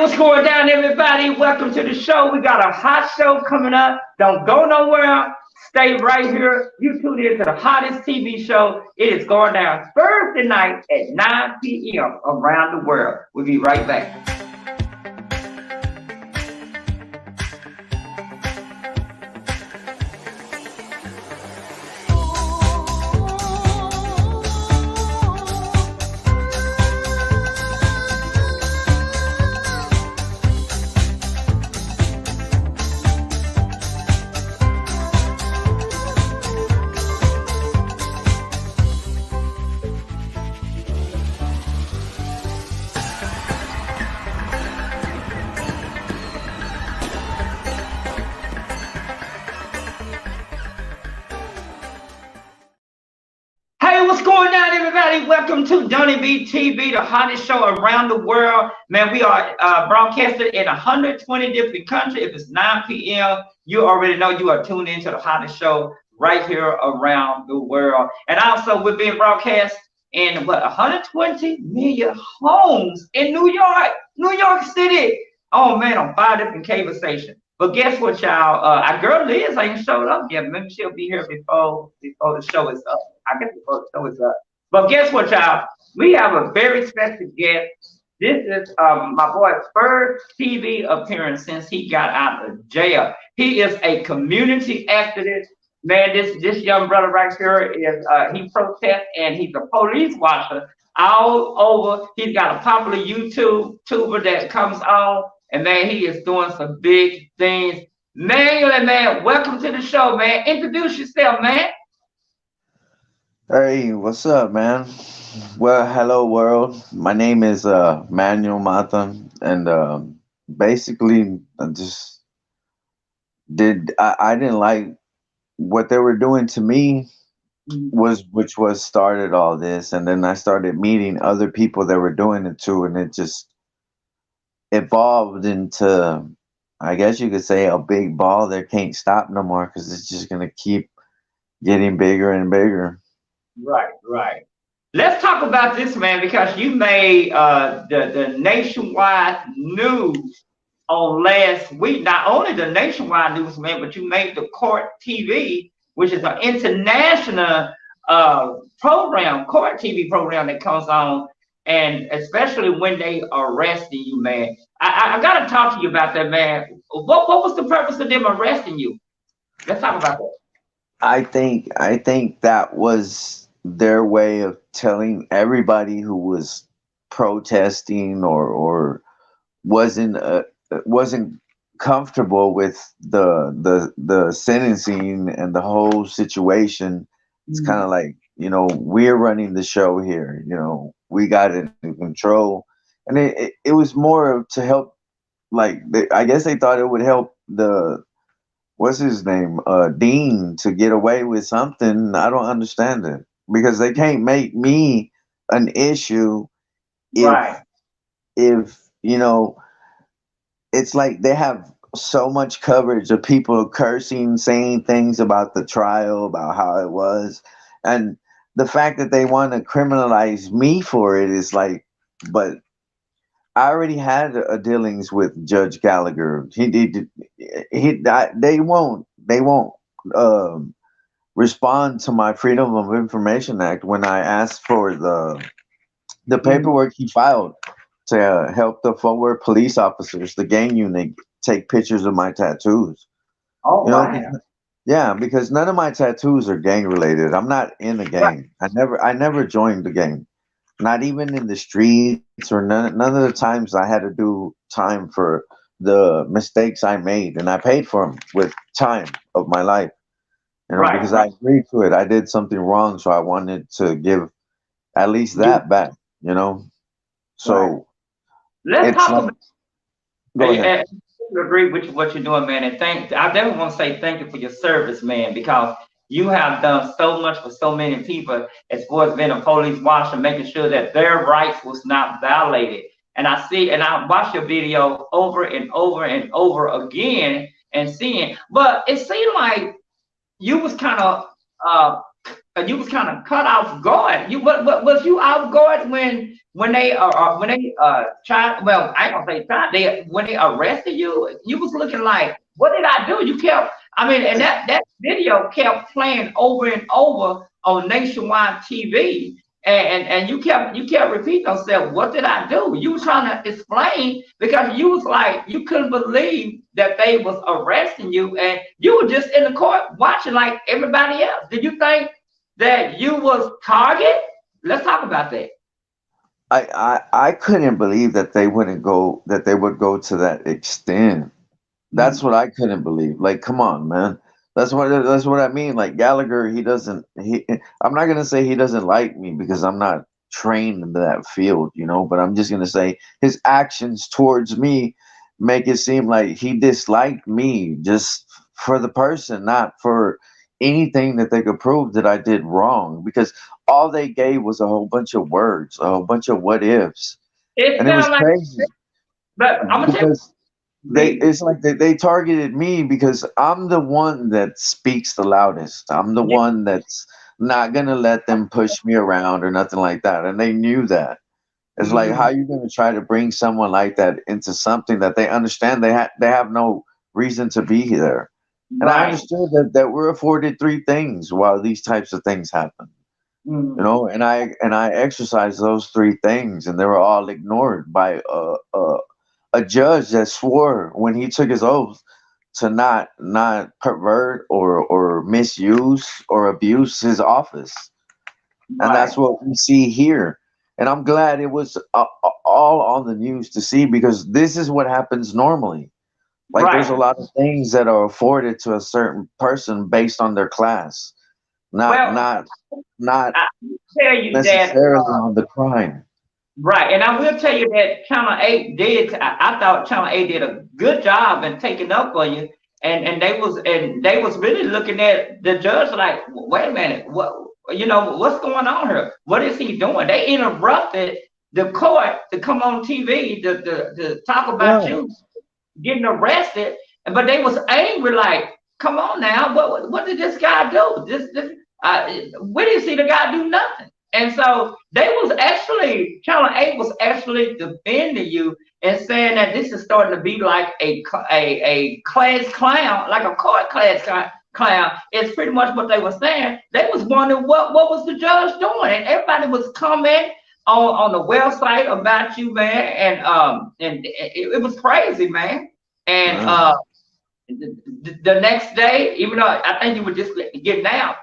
What's going down, everybody? Welcome to the show. We got a hot show coming up. Don't go nowhere. Stay right here. You tune in to the hottest TV show. It is going down Thursday night at 9 p.m. around the world. We'll be right back. Hey, what's going on, everybody? Welcome to Donnie B TV, the hottest show around the world. Man, we are broadcasted in 120 different countries. If it's 9 p.m., you already know you are tuned into the hottest show right here around the world. And also, we're being broadcast in 120 million homes in New York City. Oh man, on 5 different cable stations. But guess what, y'all? Our girl Liz ain't showed up yet. Maybe she'll be here before the show is up. I guess before the show is up. But guess what, y'all? We have a very special guest. This is my boy's first TV appearance since he got out of jail. He is a community activist. Man, this young brother right here is he protests and he's a police watcher all over. He's got a popular YouTuber that comes on. And man, he is doing some big things. Man, welcome to the show, man. Introduce yourself, man. Hey, what's up, man? Well, hello, world. My name is Manuel Mata, and basically, I didn't like what they were doing to me, which was started all this, and then I started meeting other people that were doing it too, and it just evolved into, I guess you could say, a big ball that can't stop no more because it's just gonna keep getting bigger and bigger. Right. Let's talk about this, man, because you made the nationwide news on last week. Not only the nationwide news, man, but you made the Court TV, which is an international court TV program that comes on. And especially when they arresting you, man. I got to talk to you about that, man. What was the purpose of them arresting you? Let's talk about that. I think that was their way of telling everybody who was protesting or wasn't comfortable with the sentencing and the whole situation. It's kind of like, we're running the show here. We got it in control, and it was more to help. Like I guess they thought it would help what's his name, Dean, to get away with something. I don't understand it because they can't make me an issue if it's like they have so much coverage of people cursing, saying things about the trial, about how it was, and the fact that they want to criminalize me for it is like, but I already had a dealings with Judge Gallagher. They won't respond to my Freedom of Information Act when I asked for the paperwork he filed to help the forward police officers, the gang unit, take pictures of my tattoos. Oh, wow. Yeah, because none of my tattoos are gang related. I'm not in a gang. Right. I never joined the gang. Not even in the streets or none of the times I had to do time for the mistakes I made, and I paid for them with time of my life. Because I agreed to it. I did something wrong, so I wanted to give at least that back. So let's talk about. Go ahead. I agree with what you're doing, man, and I definitely want to say thank you for your service, man, because you have done so much for so many people as far as being a police watcher, making sure that their rights was not violated. And I watch your video over and over and over again and seeing, but it seemed like you was kind of cut off guard. Was you off guard when when they tried, well, I ain't gonna say tried, they when they arrested you, you was looking like, what did I do? You kept, I mean, and that video kept playing over and over on nationwide TV. And you kept repeating yourself, what did I do? You were trying to explain because you was like, you couldn't believe that they was arresting you, and you were just in the court watching like everybody else. Did you think that you was target? Let's talk about that. I couldn't believe that they wouldn't go that they would go to that extent. That's Mhm. what I couldn't believe. Like, come on, man. That's what I mean. Like Gallagher, he doesn't. I'm not gonna say he doesn't like me because I'm not trained in that field, But I'm just gonna say his actions towards me make it seem like he disliked me just for the person, not for anything that they could prove that I did wrong. Because all they gave was a whole bunch of words, a whole bunch of what ifs, It and it was sounds like, crazy but I'm gonna tell because they you, it's like they targeted me because I'm the one that speaks the loudest. I'm the yeah, one that's not gonna let them push me around or nothing like that. And they knew that. It's like how mm, you gonna try to bring someone like that into something that they understand they have no reason to be there. And I right. understood that we're afforded three things while these types of things happen. Mm, And I exercised those three things, and they were all ignored by a judge that swore when he took his oath to not pervert or misuse or abuse his office. And that's right, what we see here. And I'm glad it was all on the news to see, because this is what happens normally. Like there's a right. lot of things that are afforded to a certain person based on their class, not Well, not not I will tell you that. necessarily on the crime. Right, and I will tell you that Channel 8 did. I thought Channel 8 did a good job in taking up for you, and they was really looking at the judge like, wait a minute, what's going on here? What is he doing? They interrupted the court to come on TV to talk about Yeah. you getting arrested, but they was angry like, come on now, what did this guy do? We didn't see the guy do nothing. And so they was actually, Channel 8 was actually defending you and saying that this is starting to be like a class clown, like a court class clown. It's pretty much what they were saying. They was wondering what was the judge doing, and everybody was commenting on the website about you, man, and it was crazy, man. And Yeah. the next day, even though I think you were just getting out,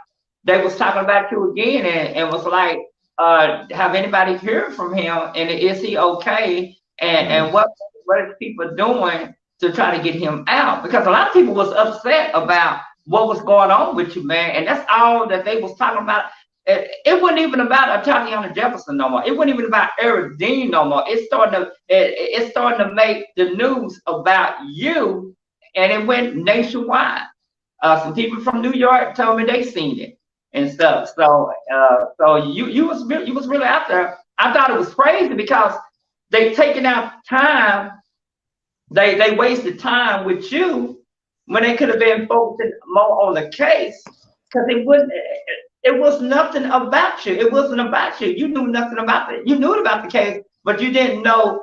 they was talking about you again, and was like, have anybody heard from him, and is he okay, and Mm. what is people doing to try to get him out? Because a lot of people was upset about what was going on with you, man, and that's all that they was talking about. It wasn't even about Tatiana Jefferson no more. It wasn't even about Eric Dean no more. It's starting to make the news about you, and it went nationwide. Some people from New York told me they seen it and stuff. So you was really out there. I thought it was crazy because they taking out time. They wasted time with you when they could have been focusing more on the case, because it was nothing about you. It wasn't about you. You knew nothing about it. You knew about the case, but you didn't know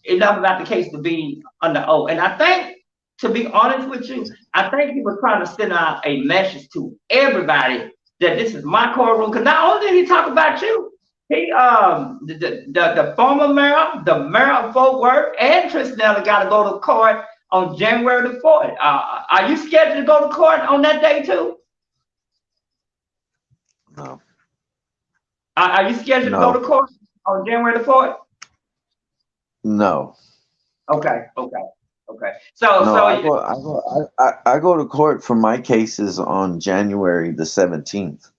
enough about the case to be under oath. And I think, to be honest with you, I think he was trying to send out a message to everybody that this is my courtroom. Because not only did he talk about you, he the former mayor, the mayor of Fort Worth, and Tristan got to go to court on January the 4th. Are you scheduled to go to court on that day too? No. Are you scheduled to go No. to court on January the 4th? No. Okay, okay, okay. So, No, so I go to court for my cases on January the 17th.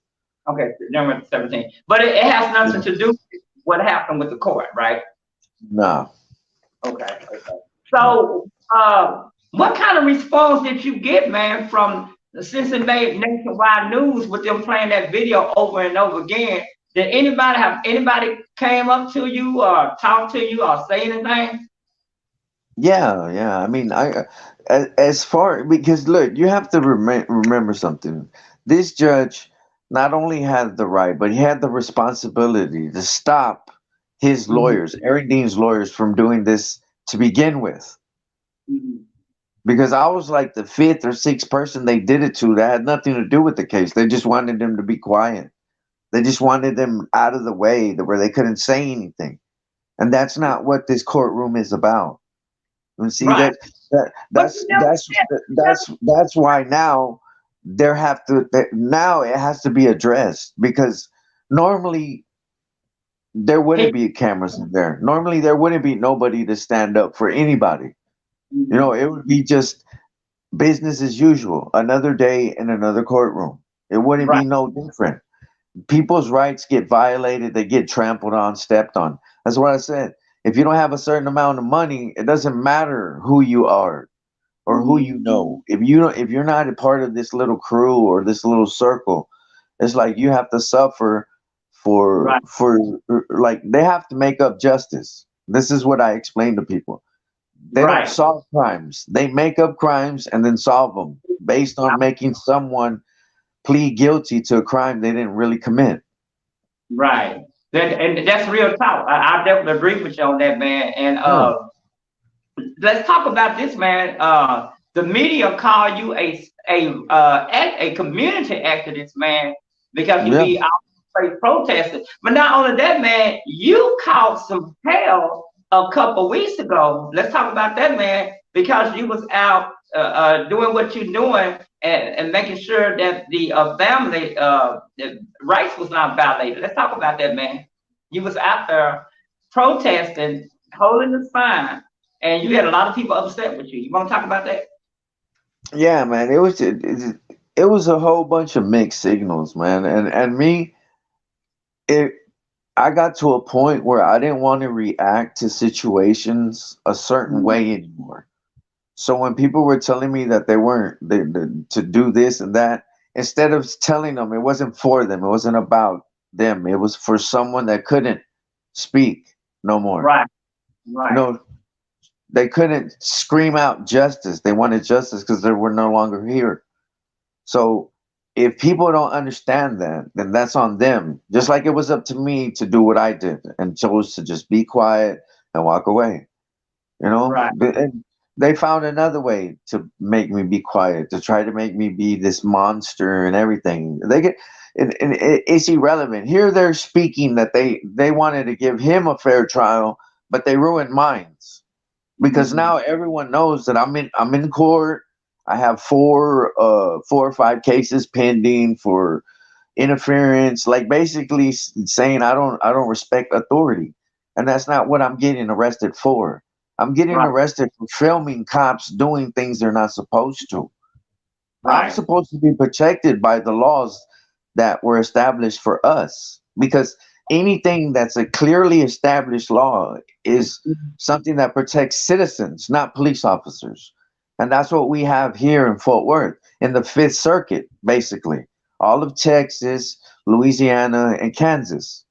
okay, January the 17th. But it has nothing Yeah. to do with what happened with the court, right? No. Okay, okay. No. So, what kind of response did you get, man, from the Cincinnati nationwide news with them playing that video over and over again? Did anybody came up to you or talk to you or say anything? Yeah, yeah. I mean, as far, because look, you have to remember something. This judge not only had the right, but he had the responsibility to stop his lawyers, Aaron Dean's lawyers, from doing this to begin with. Because I was like the fifth or sixth person they did it to that had nothing to do with the case. They just wanted them to be quiet. They just wanted them out of the way where they couldn't say anything. And that's not what this courtroom is about. And see Right. that's why now now it has to be addressed, because normally there wouldn't be cameras in there. Normally there wouldn't be nobody to stand up for anybody. You know, it would be just business as usual, another day in another courtroom. It wouldn't be no different. People's rights get violated, they get trampled on, stepped on. That's what I said. If you don't have a certain amount of money, it doesn't matter who you are or who you know. If you're not a part of this little crew or this little circle, it's like you have to suffer for like they have to make up justice. This is what I explain to people. They don't solve crimes. They make up crimes and then solve them based on making someone plead guilty to a crime they didn't really commit. Right. And that's real talk. I definitely agree with you on that, man. And let's talk about this, man. The media call you a community activist, man, because you be out protesting. But not only that, man, you caught some hell a couple weeks ago. Let's talk about that, man, because you was out doing what you're doing and making sure that the family the rights was not violated. Let's talk about that, man. You was out there protesting, holding the sign, and you had a lot of people upset with you. You want to talk about that? Yeah, man. It was a whole bunch of mixed signals, man. And me, I got to a point where I didn't want to react to situations a certain way anymore. So when people were telling me that they weren't to do this and that, instead of telling them it wasn't for them, it wasn't about them, it was for someone that couldn't speak no more. Right. You know, they couldn't scream out justice. They wanted justice because they were no longer here. So if people don't understand that, then that's on them. Just like it was up to me to do what I did and chose to just be quiet and walk away. You know, and they found another way to make me be quiet, to try to make me be this monster and everything. It's irrelevant. Here they're speaking that they wanted to give him a fair trial, but they ruined minds. Because now everyone knows that I'm in court. I have four or five cases pending for interference, like basically saying I don't respect authority, and that's not what I'm getting arrested for. I'm getting arrested for filming cops doing things they're not supposed to. I'm supposed to be protected by the laws that were established for us, because anything that's a clearly established law is something that protects citizens, not police officers. And that's what we have here in Fort Worth, in the Fifth Circuit, basically. All of Texas, Louisiana, and Kansas.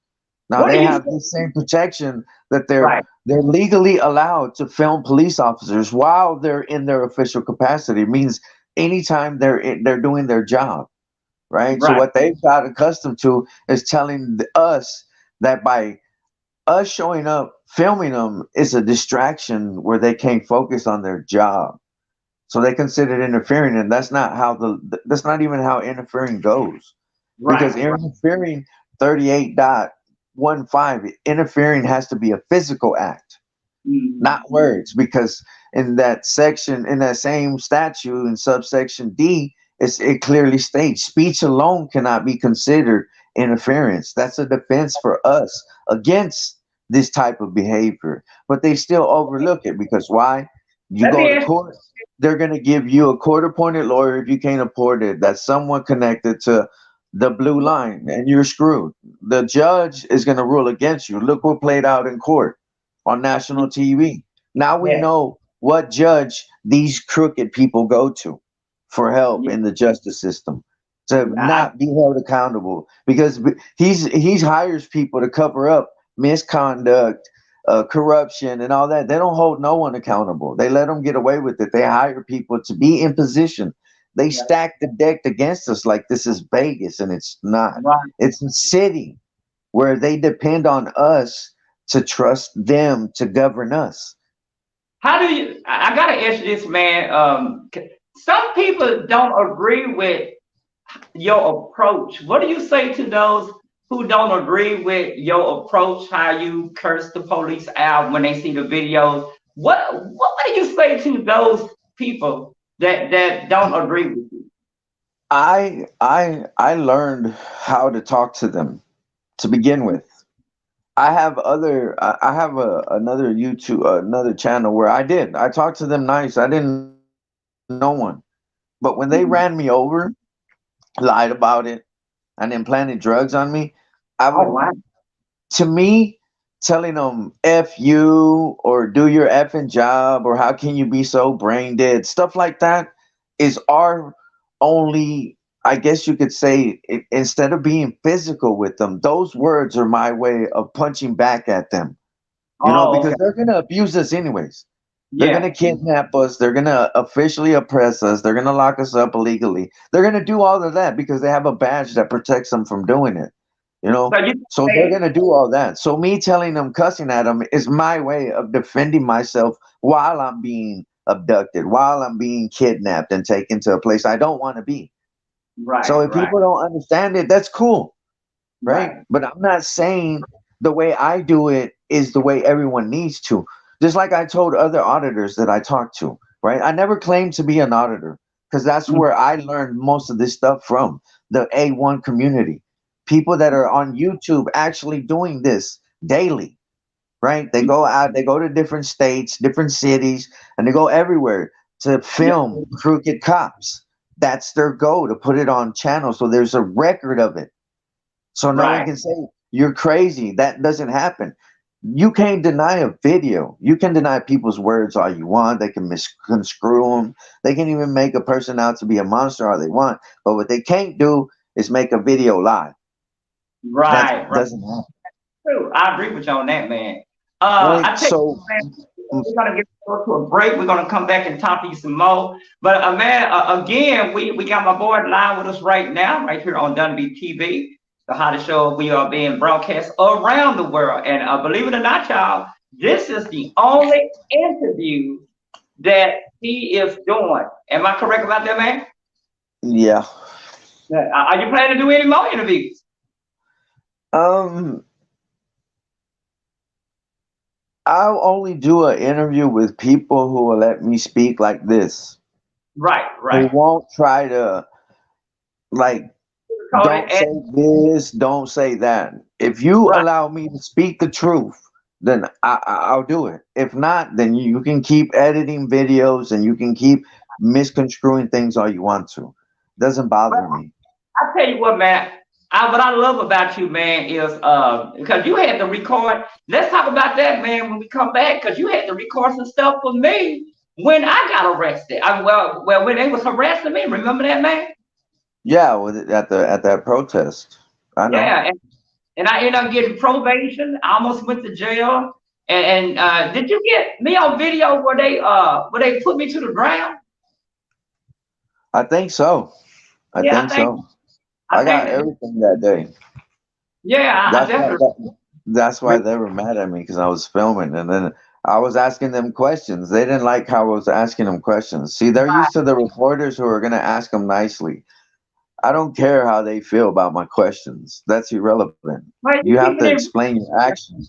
Now they have the same protection that they're legally allowed to film police officers while they're in their official capacity. It means anytime they're doing their job, right? So what they've got accustomed to is telling us that by us showing up, filming them is a distraction where they can't focus on their job. So they consider it interfering, and that's not even how interfering goes. Because interfering 38.15, interfering has to be a physical act, not words. Because in that section, in that same statute, in subsection D, it clearly states speech alone cannot be considered interference. That's a defense for us against this type of behavior. But they still overlook it, because why? You go to court, they're going to give you a court-appointed lawyer if you can't afford it. That's someone connected to the blue line, and you're screwed. The judge is going to rule against you. Look what played out in court on national TV. Now we know what judge these crooked people go to for help in the justice system, to not be held accountable, because he hires people to cover up misconduct, corruption, and all that. They don't hold no one accountable. They let them get away with it. They hire people to be in position. They stack the deck against us like this is Vegas, and it's not. It's a city where they depend on us to trust them to govern us. How do you? I gotta ask you this, man. Some people don't agree with your approach. What do you say to those who don't agree with your approach? How you curse the police out when they see the videos? What do you say to those people that don't agree with you? I learned how to talk to them to begin with. I have another YouTube, another channel where I talked to them nice. I didn't no one, but when they ran me over, lied about it, and then planted drugs on me, I Oh would, wow! to me, telling them "f you" or "do your effing job" or "how can you be so brain dead," stuff like that is our only. I guess you could say, instead of being physical with them, those words are my way of punching back at them. Oh Because okay, they're gonna abuse us anyways. They're yeah, gonna kidnap us. They're gonna officially oppress us. They're gonna lock us up illegally. They're gonna do all of that because they have a badge that protects them from doing it. You know, so you so they're say gonna do all that. So me telling them, cussing at them, is my way of defending myself while I'm being abducted, while I'm being kidnapped and taken to a place I don't want to be. So right, if right, people don't understand it, that's cool, right? right, But I'm not saying the way I do it is the way everyone needs to. Just like I told other auditors that I talked to, right? I never claimed to be an auditor because that's mm, where I learned most of this stuff from, the A1 community. People that are on YouTube actually doing this daily, right? They go out, they go to different states, different cities, and they go everywhere to yeah, film crooked cops. That's their goal, to put it on channel so there's a record of it. So no one right, can say you're crazy. That doesn't happen. You can't deny a video. You can deny people's words all you want. They can misconstrue them. They can even make a person out to be a monster all they want. But what they can't do is make a video lie. That right, right. doesn't happen. True. I agree with you on that, man. Right? I tell you, So man, we're gonna go to a break. We're gonna come back and talk to you some more. But man, again, we got my boy live with us right now, right here on Dunby TV, the hottest show. We are being broadcast around the world, and believe it or not, y'all, this is the only interview that he is doing. Am I correct about that, man? yeah. Are you planning to do any more interviews? Um I'll only do an interview with people who will let me speak like this. Right, Who right. won't try to, like, Call it don't say and this, don't say that. If you right. allow me to speak the truth, then I'll do it. If not, then you can keep editing videos and you can keep misconstruing things all you want to. Doesn't bother me. I tell you what, man. What I love about you, man, is because you had to record. Let's talk about that, man, when we come back, because you had to record some stuff for me when I got arrested. Well, when they was harassing me, remember that, man? Yeah, at that protest. I know. Yeah, and I ended up getting probation. I almost went to jail. And did you get me on video where they put me to the ground? I think so. I Yeah, think so. I I think got that. everything that day. Yeah, I That's why definitely. that's why they were mad at me, because I was filming, and then I was asking them questions. They didn't like how I was asking them questions. See, they're used to the reporters who are gonna ask them nicely. I don't care how they feel about my questions. That's irrelevant. Well, You you have keeping to it. explain your actions.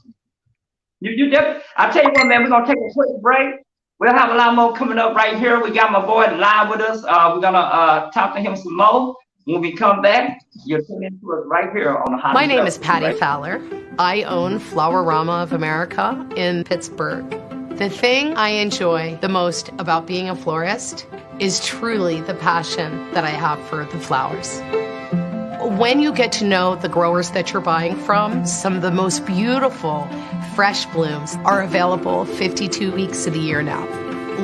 You definitely. I tell you what, man, we're gonna take a quick break. We'll have a lot more coming up right here. We got my boy live with us. We're gonna talk to him some more. When we come back, you're tuning into us right here on the Hot My name Show. is Patty Right? Fowler. I own Flowerama of America in Pittsburgh. The thing I enjoy the most about being a florist is truly the passion that I have for the flowers. When you get to know the growers that you're buying from, some of the most beautiful fresh blooms are available 52 weeks of the year now.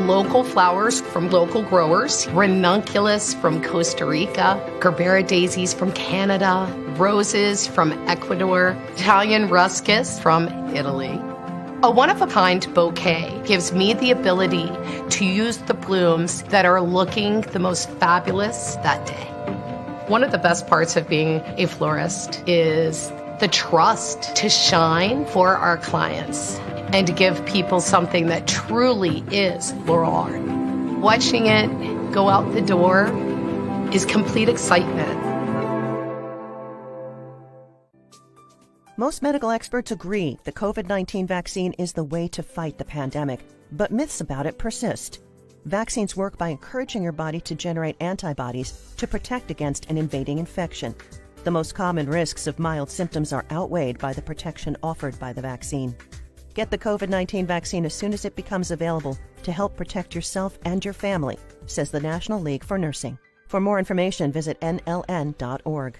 Local flowers from local growers, ranunculus from Costa Rica, Gerbera daisies from Canada, roses from Ecuador, Italian ruscus from Italy. A one-of-a-kind bouquet gives me the ability to use the blooms that are looking the most fabulous that day. One of the best parts of being a florist is the trust to shine for our clients and to give people something that truly is floral art. Watching it go out the door is complete excitement. Most medical experts agree the COVID-19 vaccine is the way to fight the pandemic, but myths about it persist. Vaccines work by encouraging your body to generate antibodies to protect against an invading infection. The most common risks of mild symptoms are outweighed by the protection offered by the vaccine. Get the COVID-19 vaccine as soon as it becomes available to help protect yourself and your family, says the National League for Nursing. For more information, visit nln.org.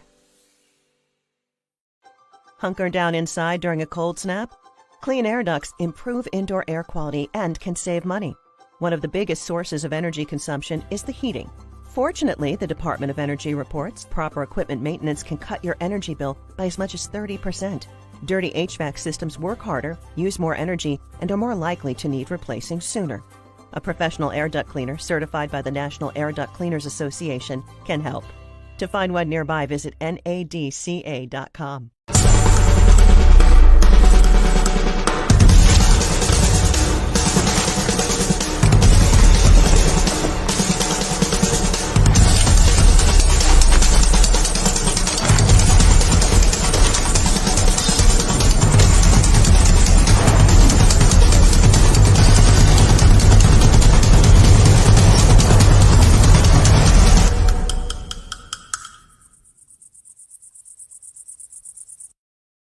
Hunker down inside during a cold snap? Clean air ducts improve indoor air quality and can save money. One of the biggest sources of energy consumption is the heating. Fortunately, the Department of Energy reports proper equipment maintenance can cut your energy bill by as much as 30%. Dirty HVAC systems work harder, use more energy, and are more likely to need replacing sooner. A professional air duct cleaner certified by the National Air Duct Cleaners Association can help. To find one nearby, visit nadca.com.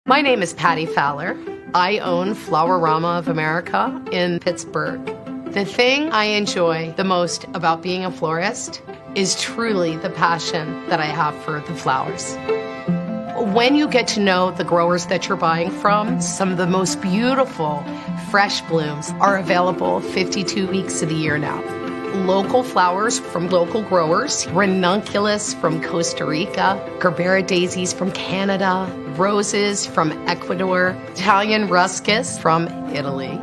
My name is Patty Fowler. I own Flowerama of America in Pittsburgh. The thing I enjoy the most about being a florist is truly the passion that I have for the flowers. When you get to know the growers that you're buying from, some of the most beautiful fresh blooms are available 52 weeks of the year now. Local flowers from local growers, ranunculus from Costa Rica, Gerbera daisies from Canada, roses from Ecuador, Italian ruscus from Italy.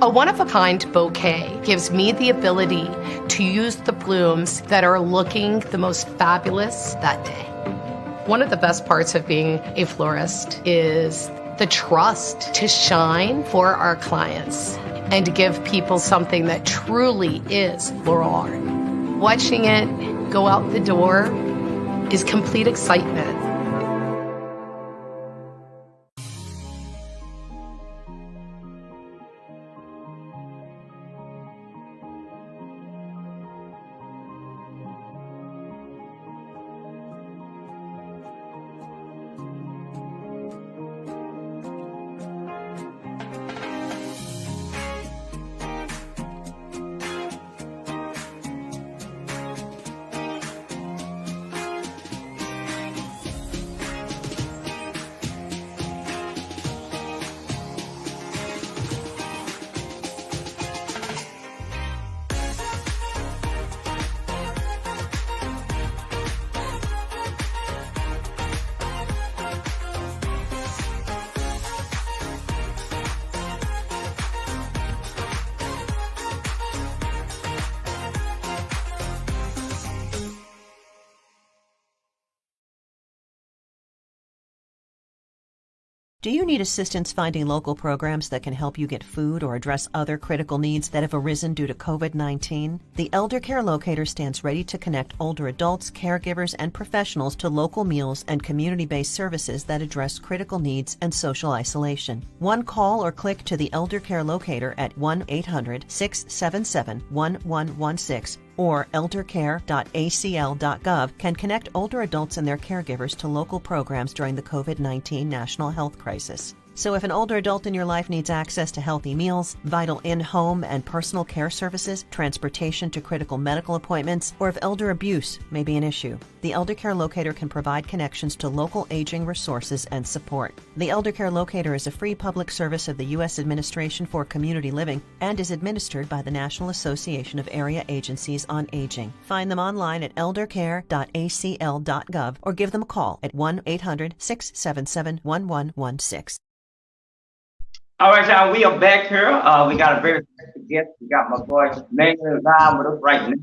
A one-of-a-kind bouquet gives me the ability to use the blooms that are looking the most fabulous that day. One of the best parts of being a florist is the trust to shine for our clients and to give people something that truly is floral art. Watching it go out the door is complete excitement. Do you need assistance finding local programs that can help you get food or address other critical needs that have arisen due to COVID-19? The Elder Care Locator stands ready to connect older adults, caregivers, and professionals to local meals and community-based services that address critical needs and social isolation. One call or click to the Elder Care Locator at 1-800-677-1116 or eldercare.acl.gov can connect older adults and their caregivers to local programs during the COVID-19 national health crisis. So if an older adult in your life needs access to healthy meals, vital in-home and personal care services, transportation to critical medical appointments, or if elder abuse may be an issue, the Elder Care Locator can provide connections to local aging resources and support. The Elder Care Locator is a free public service of the U.S. Administration for Community Living and is administered by the National Association of Area Agencies on Aging. Find them online at eldercare.acl.gov or give them a call at 1-800-677-1116. All right, y'all, we are back here. We got a very special guest. We got my boy Manuel live with us right now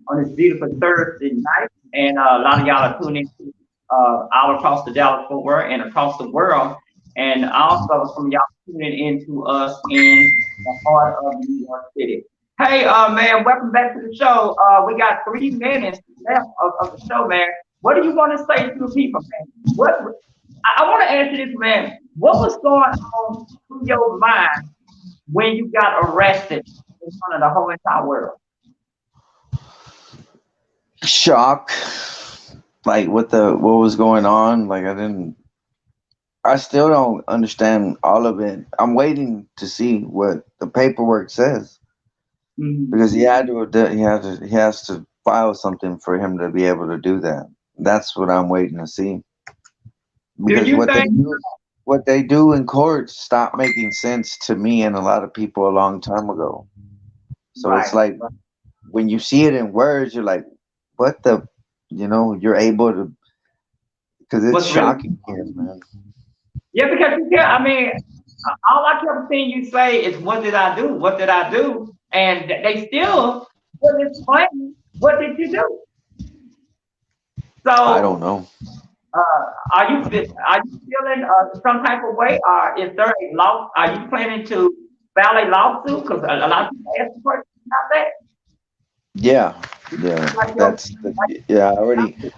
on this beautiful Thursday night. And a lot of y'all are tuning in all across the Dallas-Fort Worth and across the world, and also some of y'all tuning into us in the heart of New York City. Hey, man, welcome back to the show. We got 3 minutes left of the show, man. What do you want to say to the people, man? I want to ask you this, man. What was going on through your mind when you got arrested in front of the whole entire world? Shock, like what was going on. Like I still don't understand all of it. I'm waiting to see what the paperwork says, because he has to file something for him to be able to do that. That's what I'm waiting to see. Because what they do in court stopped making sense to me and a lot of people a long time ago. So right. It's like when you see it in words, you're like, what the, you're able to, because it's shocking here, man. Yeah, because all I kept seeing you say is, what did I do? What did I do? And they still wouldn't explain, what did you do? So I don't know. Are you feeling some type of way? Is there a law? Are you planning to file a lawsuit? Because a lot of people ask questions about that. Yeah.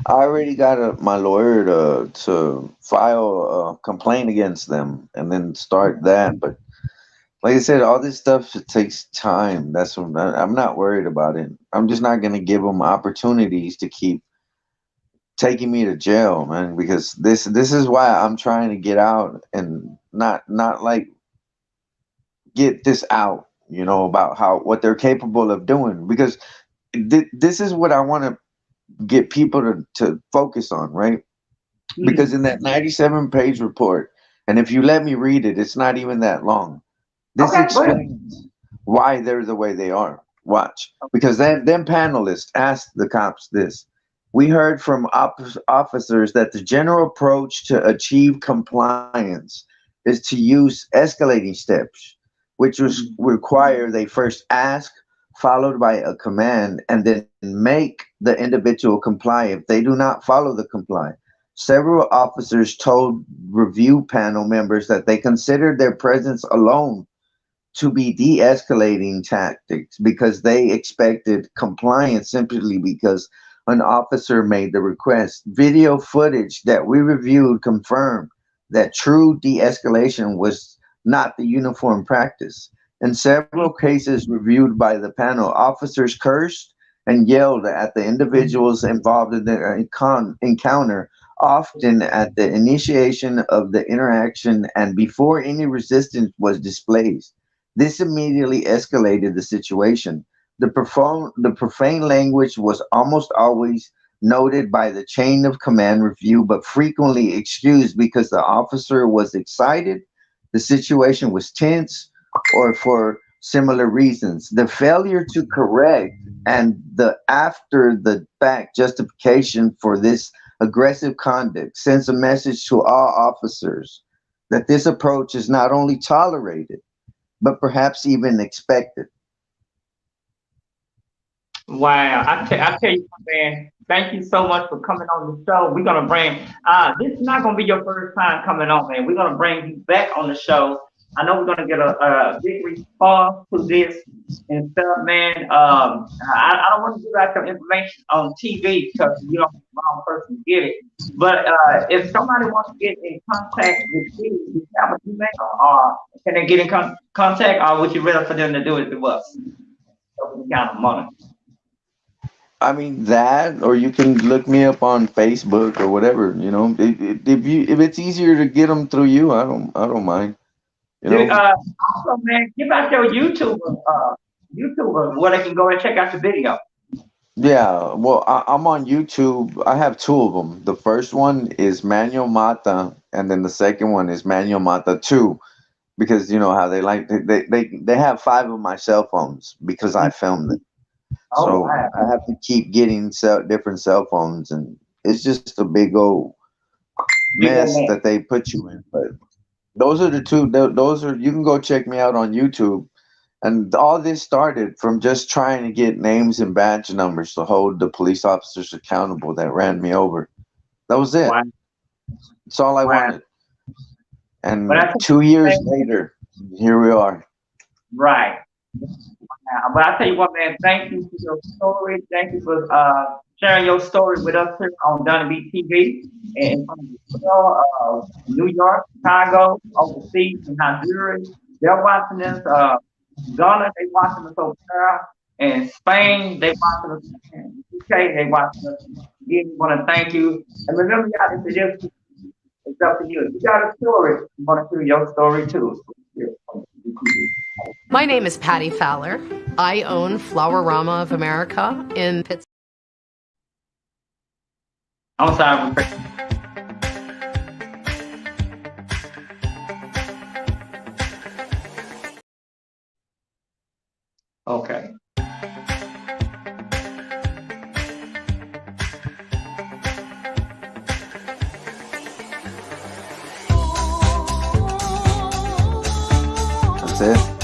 I already got my lawyer to file a complaint against them and then start that. But like I said, all this stuff, it takes time. That's what I'm not worried about it. I'm just not going to give them opportunities to keep taking me to jail, man, because this is why I'm trying to get out and not like get this out, about what they're capable of doing, because this is what I want to get people to focus on, right? Mm-hmm. Because in that 97-page report, and if you let me read it, it's not even that long. This explains why they're the way they are. Watch. Because them panelists asked the cops this. We heard from officers that the general approach to achieve compliance is to use escalating steps, which require they first ask, followed by a command, and then make the individual comply if they do not follow the comply. Several officers told review panel members that they considered their presence alone to be de-escalating tactics because they expected compliance simply because an officer made the request. Video footage that we reviewed confirmed that true de-escalation was not the uniform practice. In several cases reviewed by the panel, officers cursed and yelled at the individuals involved in the encounter, often at the initiation of the interaction and before any resistance was displayed. This immediately escalated the situation. The profane language was almost always noted by the chain of command review, but frequently excused because the officer was excited, the situation was tense, or for similar reasons. The failure to correct and the after the fact justification for this aggressive conduct sends a message to all officers that this approach is not only tolerated, but perhaps even expected. Wow. I tell you, man, thank you so much for coming on the show. We're going to bring, this is not going to be your first time coming on, man. We're going to bring you back on the show. I know we're going to get a big response to this and stuff, man. I don't want to give out your information on TV because you don't be the wrong person to get it. But if somebody wants to get in contact with you, do you have an email, or can they get in contact, or would you rather for them to do it with us? So we count money. I mean that, or you can look me up on Facebook or whatever. If it's easier to get them through you, I don't mind. Also, man, give out your YouTuber where they can go and check out the video. Yeah, well, I'm on YouTube. I have 2 of them. The first one is Manuel Mata, and then the second one is Manuel Mata 2, because you know how they have 5 of my cell phones because I filmed it. So wow. I have to keep getting different cell phones, and it's just a big old mess that they put you in. But those are the 2. You can go check me out on YouTube. And all this started from just trying to get names and badge numbers to hold the police officers accountable that ran me over. That was it. Wow. That's all I Wow. wanted. And But I think 2 years later, here we are. right. But I tell you what, man, thank you for your story. Thank you for sharing your story with us here on Donna B TV and from New York, Chicago, overseas, in Honduras. They're watching this. Ghana, they watching us over there. In Spain, they watching us. In UK, they watching us. Again, we want to thank you. And remember, y'all, if it is, it's up to you. If you got a story, we want to hear your story too. My name is Patty Fowler. I own Flowerama of America in Pittsburgh. I'm sorry. Okay. That's it.